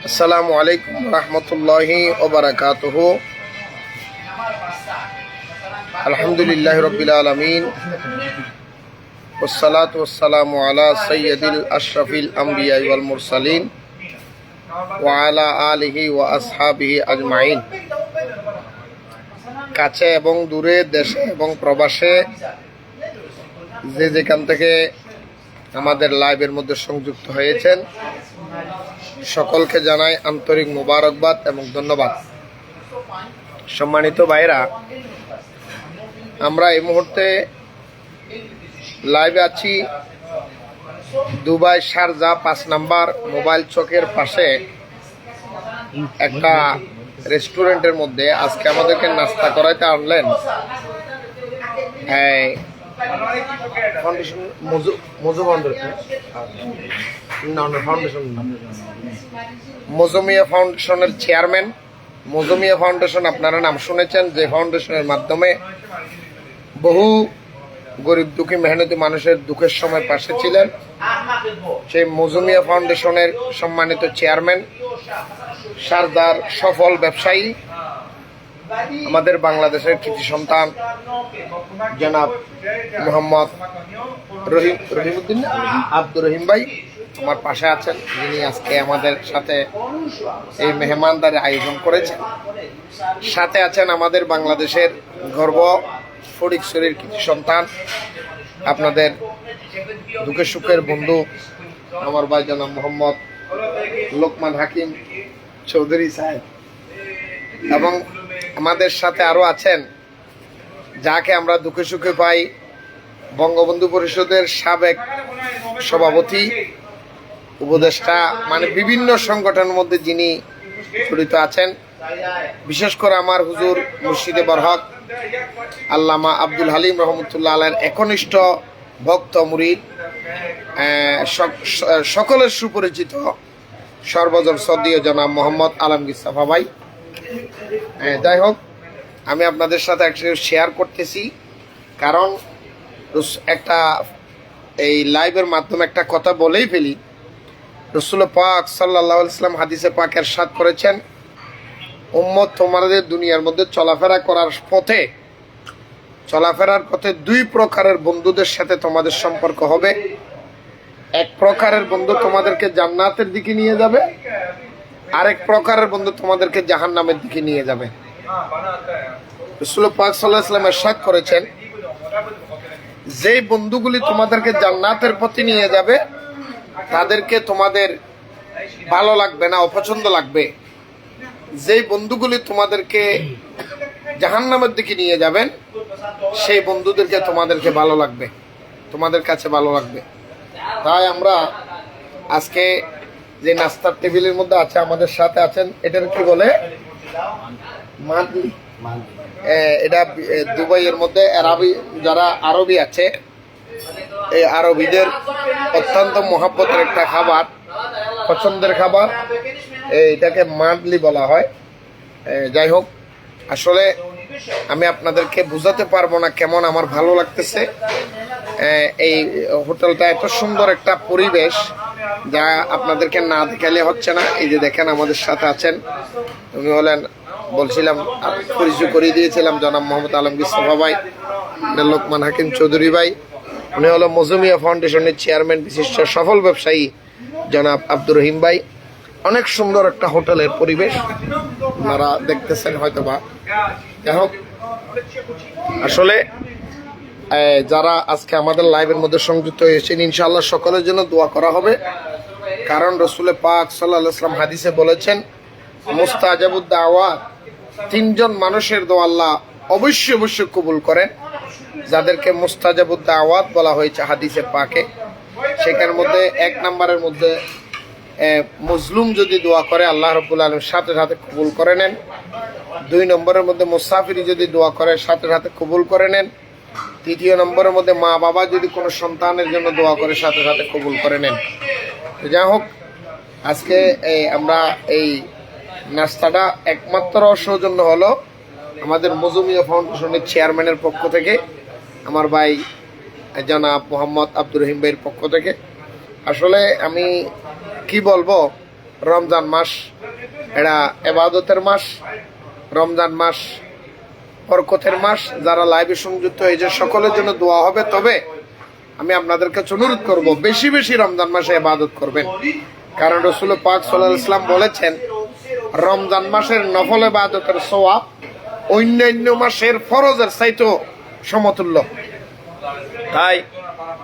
আসসালামু আলাইকুম রহমতুল্লাহি ওয়া বারাকাতুহু। আলহামদুলিল্লাহি রাব্বিল আলামিন ওয়াসসালাতু ওয়াসসালামু আলা সাইয়্যিদিল আশরাফিল আমবিয়া ওয়াল মুরসালিন ওয়া আলা আলিহি ওয়া আসহাবিহি আজমাইন। কাছে এবং দূরে, দেশে এবং প্রবাসে যে যেখান থেকে আমাদের লাইভের মধ্যে সংযুক্ত হয়েছেন সকলকে জানাই আন্তরিক মোবারকবাদ এবং ধন্যবাদ। সম্মানিত ভাইরা, আমরা এই মুহূর্তে লাইভে আছি দুবাই শারজা 5 নাম্বার মোবাইল চকের পাশে একটা রেস্টুরেন্টের মধ্যে। আজকে আমাদেরকে নাস্তা করাইতে আনলেন ফাউন্ডেশন মজুমিয়া ফাউন্ডেশনের চেয়ারম্যান। মজুমিয়া ফাউন্ডেশন আপনারা নাম শুনেছেন, যে ফাউন্ডেশনের মাধ্যমে বহু গরিব দুঃখী মেহনতি মানুষের দুঃখের সময় পাশে ছিলেন। সেই মজুমিয়া ফাউন্ডেশনের সম্মানিত চেয়ারম্যান, শারজার সফল ব্যবসায়ী, আমাদের বাংলাদেশের কৃতি সন্তান জনাব মোহাম্মদ রহিমউদ্দিন আব্দুর রহিম ভাই আমার পাশে আছেন, যিনি আজকে আমাদের সাথে এই মেহমানদারি আয়োজন করেছেন। সাথে আছেন আমাদের বাংলাদেশের গর্ব, ফটিকছড়ির কৃতি সন্তান, আপনাদের দুঃখের সুখের বন্ধু আমার ভাই জনাব মোহাম্মদ লোকমান হাকিম চৌধুরী সাহেব। এবং আমাদের সাথে আরো আছেন যাকে আমরা দুঃখে সুখে পাই, বঙ্গবন্ধু পরিষদের সাবেক সভাপতি, উপদেষ্টা, মানে বিভিন্ন সংগঠনের মধ্যে যিনি জড়িত আছেন। বিশেষ করে আমার হুজুর মুর্শিদে বরহক আল্লামা আব্দুল হালিম রহমতুল্লাহ আলাইহির একনিষ্ঠ ভক্ত মুরিদ, সকলের সুপরিচিত সর্বজন সদীয় জনাব মোহাম্মদ আলমগীর সাফা ভাই। যাই হোক, আমি আপনাদের সাথে একসাথে শেয়ার করতেছি, কারণ একটা এই লাইভের মাধ্যমে একটা কথা বলেই ফেলি। রসুল পাক সাল্লাল্লাহু আলাইহি ওয়াসাল্লাম হাদিসে পাক ইরশাদ করেছেন, উম্মত তোমাদের দুনিয়ার মধ্যে চলাফেরার পথে 2 প্রকারের বন্ধুদের সাথে তোমাদের সম্পর্ক হবে। এক প্রকারের বন্ধু তোমাদেরকে জান্নাতের দিকে নিয়ে যাবে, আরেক প্রকারের বন্ধু তোমাদেরকে জাহান্নামের দিকে নিয়ে যাবে। রাসূল পাক সাল্লাল্লাহু আলাইহি ওয়াসাল্লাম ইরশাদ করেছেন, যেই বন্ধুগুলি তোমাদেরকে জান্নাতের পথে নিয়ে যাবে তাদেরকে তোমাদের ভালো লাগবে না, অপছন্দ লাগবে। যেই বন্ধুগুলি তোমাদেরকে জাহান্নামের দিকে নিয়ে যাবেন সেই বন্ধুদেরকে তোমাদেরকে ভালো লাগবে, তোমাদের কাছে ভালো লাগবে। তাই আমরা আজকে যে নাস্তার টেবিলের মধ্যে আছে, আমাদের সাথে আছেন, এটার কি বলে মাদলি, এটা দুবাইয়ের মধ্যে যারা আরবি আছে, এই আরবিদের অত্যন্ত মহাব্বতের একটা খাবার, পছন্দের খাবার, এটাকে মাদলি বলা হয়। যাই হোক, আসলে আমি আপনাদেরকে বোঝাতে পারবো না কেমন আমার ভালো লাগতেছে। এই হোটেলটা এত সুন্দর একটা পরিবেশ, যা আপনাদেরকে না দেখালে হচ্ছে না। এই যে দেখেন আমাদের সাথে আছেন, উনি হলেন, বলছিলাম পরিচয় করিয়ে দিয়েছিলাম, জনাব মোহাম্মদ আলমগীর সাফা ভাই, লোকমান হাকিম চৌধুরী ভাই। উনি হলো মজুমিয়া ফাউন্ডেশনের চেয়ারম্যান, বিশিষ্ট সফল ব্যবসায়ী জনাব আব্দুর রহিম ভাই। অনেক সুন্দর একটা হোটেলের পরিবেশ আপনারা দেখতেছেন হয়তোবা। যাই হোক, আসলে যারা আজকে আমাদের লাইভের মধ্যে সংযুক্ত হয়েছেন, ইনশাআল্লাহ সকলের জন্য দোয়া করা হবে। কারণ রসুল পাক সাল্লাল্লাহু আলাইহি ওয়াসাল্লাম হাদিসে বলেছেন, মুস্তাজাবুদ দাওয়াত, 3 জন মানুষের দোয়া আল্লাহ অবশ্যই কবুল করেন, যাদেরকে মুস্তাজাবুদ দাওয়াত বলা হয়েছে হাদিসে পাকে। সেখানের মধ্যে 1 নম্বরের মধ্যে মজলুম যদি দোয়া করে আল্লাহ রাব্বুল আলামিন সাথে সাথে কবুল করে নেন। 2 নম্বরের মধ্যে মুসাফির যদি দোয়া করে সাথে সাথে কবুল করে নেন। 3 নম্বরের মধ্যে মা বাবা যদি কোনো সন্তানের জন্য দোয়া করে সাথে সাথে কবুল করে নেন। যাই হোক, আজকে আমরা এই নাস্তাটা একমাত্র সৌজন্য হলো আমাদের মজুমিয়া ফাউন্ডেশনের চেয়ারম্যানের পক্ষ থেকে, আমার ভাই জনাব মোহাম্মদ আব্দুর রহিম ভাইয়ের পক্ষ থেকে। আসলে আমি কি বলবো, রমজান মাস এটা ইবাদতের মাস, রমজান মাস বরকতের মাস। যারা লাইভে সংযুক্ত হয়েছে সকলের জন্য দোয়া হবে। তবে আমি আপনাদের কাছে অনুরোধ করব, বেশি বেশি রমজান মাসে ইবাদত করবেন, কারণ রাসূল পাক সাল্লাল্লাহু আলাইহি ওয়াসাল্লাম বলেছেন রমজান মাসের নফল ইবাদতের সওয়াব অন্যান্য মাসের ফরজের চাইতেও সমতুল্য। তাই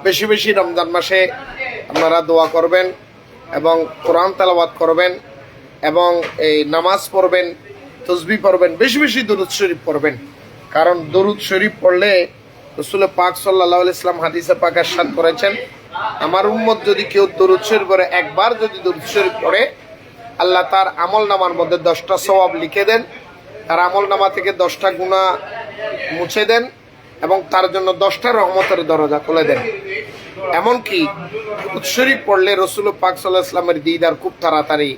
বেশি বেশি রমজান মাসে আপনারা দোয়া করবেন এবং কোরআন তেলাওয়াত করবেন এবং এই নামাজ পড়বেন, তাসবিহ পড়বেন, বেশি বেশি দরুদ শরীফ পড়বেন। কারণ দরুদ শরীফ পড়লে রাসূল পাক সাল্লাল্লাহু আলাইহি ওয়াসাল্লাম হাদিসে পাক ইরশাদ করেছেন, আমার উম্মত যদি কেউ দরুদ শরীফ পড়ে, একবার যদি দরুদ শরীফ পড়ে, আল্লাহ তার আমলনামার মধ্যে 10টা সওয়াব লিখে দেন, তার আমলনামা থেকে 10টা গুনাহ মুছে দেন এবং তার জন্য 10টা রহমতের দরজা খুলে দেন। এমনকি দরুদ শরীফ পড়লে রাসূল পাক সাল্লাল্লাহু আলাইহি ওয়াসাল্লামের দিদার খুব তাড়াতাড়ি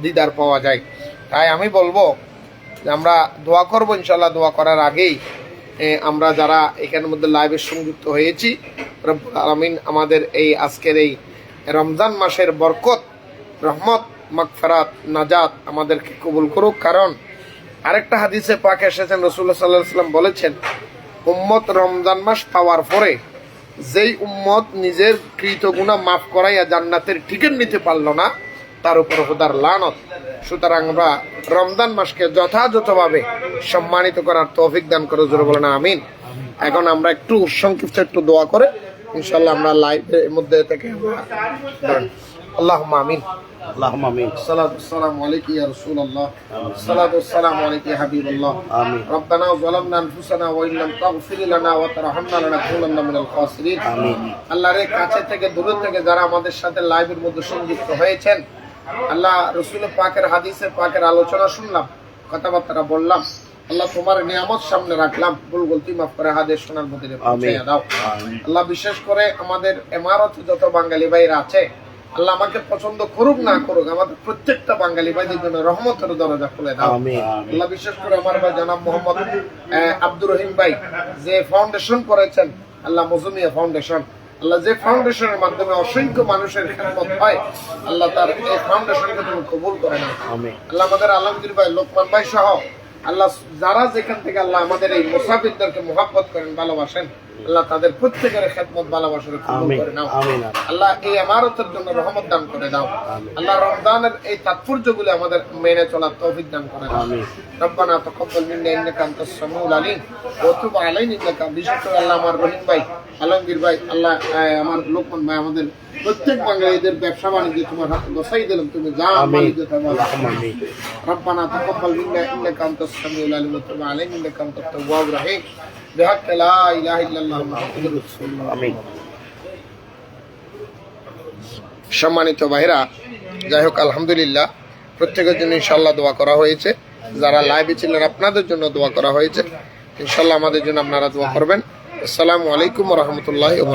দিদার পাওয়া যায়। তাই আমি বলবো যে আমরা দোয়া করবো ইনশাল্লাহ। দোয়া করার আগেই আমরা যারা এখানের মধ্যে লাইভে সংযুক্ত হয়েছি, রব্বুল আলামিন আমাদের এই আজকের এই রমজান মাসের বরকত, রহমত, মাগফিরাত, নাজাত আমাদেরকে কবুল করুক। কারণ আরেকটা হাদিসে পাক এসেছেন, রাসূলুল্লাহ সাল্লাল্লাহু আলাইহি ওয়াসাল্লাম বলেছেন, উম্মত রমজান মাস পাওয়ার পরে যেই উম্মত নিজের কৃত গুনাহ মাফ করাইয়া জান্নাতের টিকিট নিতে পারলো না, তার উপর খোদার লানত। সুতরাং আমরা রমজান মাসকে যথাযথভাবে সম্মানিত করার তৌফিক দান করে জোরে বলেন আমিন। এখন আমরা একটু সংক্ষিপ্ত একটু দোয়া করে ইনশাআল্লাহ আমরা লাইভের মধ্যে থেকে আল্লাহুম্মা আমিন। আল্লাহুম্মা আমিন। সালাতু ওয়াসসালামু আলাইকা ইয়া রাসূলুল্লাহ, সালাতু ওয়াসসালামু আলাইকা ইয়া হাবিবাল্লাহ। আমিন। রব্বানা যালামনা আনফুসানা ওয়া ইল্লাম তাগফির লানা ওয়া তারহামনা লানাকুনান্না মিনাল খাসিরিন। আমিন। আল্লাহর কাছে থেকে দূর থেকে যারা আমাদের সাথে লাইভের মধ্যে সংযুক্ত হয়েছেন, আল্লাহ রাসূল পাকের হাদিসে পাকের আলোচনা শুনলাম, কথাবার্তা বললাম, আল্লাহ তোমার নিয়ামত সামনে রাখলাম, ভুল গলতি মাফ করে হাদিস শোনার মধ্যে পৌঁছাইয়া দাও। আল্লাহ বিশেষ করে আমাদের ইমারতে যত বাঙালি ভাইরা আছে, আল্লাহ আমাকে পছন্দ করুক না করুক, আমাদের প্রত্যেকটা বাঙালি ভাইদের জন্য রহমতের দরজা খুলে দাও। আল্লাহ বিশেষ করে আমার ভাই জনাব মোহাম্মদ আব্দুর রহিম ভাই যে ফাউন্ডেশন করেছেন, আল্লাহ মজুমিয়া ফাউন্ডেশন, আল্লাহ যে ফাউন্ডেশনের মাধ্যমে অসংখ্য মানুষের খেদমত হয়, আল্লাহ তার এই ফাউন্ডেশনকে তুমি কবুল করে নাও। আল্লাহ আমাদের আলমগীর ভাই, লোকমান ভাই সহ আল্লাহ যারা যেখান থেকে আল্লাহ আমাদের এই মুসাফিরদেরকে মুহাব্বত করেন, ভালোবাসেন, আল্লাহ তাদের প্রত্যেকের খেদমত ভালোবাসার কবুল করে নাও। আল্লাহ এই ইমারতের জন্য রহমত দান করে দাও। আল্লাহ রমজানের এই তাৎপর্যগুলি আমাদের মেনে চলার তৌফিক দান করে দাও। রব্বানা তাকাব্বাল মিন্না ইন্নাকা আনতাস সামিউল আলিম ওয়া তুব আলাইনা ইন্নাকা। বিশেষ করে আল্লাহ আমার রহিম ভাই, আলমগীর ভাই, আল্লাহ আমার লোকমান ভাই, আমাদের প্রত্যেক বাঙালিদের ব্যবসা বাণিজ্য তোমার হাতে বসাই দিলাম, তুমি যা মালিক রব্বানা তাকাব্বাল মিন্না ইন্নাকা আনতাস সামিউল আলিম ওয়া তুব আলাইনা ইন্নাকা আনতাত তাওয়াবুর রহিম। বিহাক্কি লা ইলাহা ইল্লাল্লাহ মুহাম্মাদুর রাসূলুল্লাহ। আমিন। সম্মানিত ভাইরা, যাই হোক আলহামদুলিল্লাহ প্রত্যেকের জন্য ইনশাআল্লাহ দোয়া করা হয়েছে। যারা লাইভে ছিলেন আপনাদের জন্য দোয়া করা হয়েছে, ইনশাআল্লাহ আমাদের জন্য আপনারা দোয়া করবেন। আসসালামু আলাইকুম ওয়া রাহমাতুল্লাহি ওয়া বারাকাতুহু।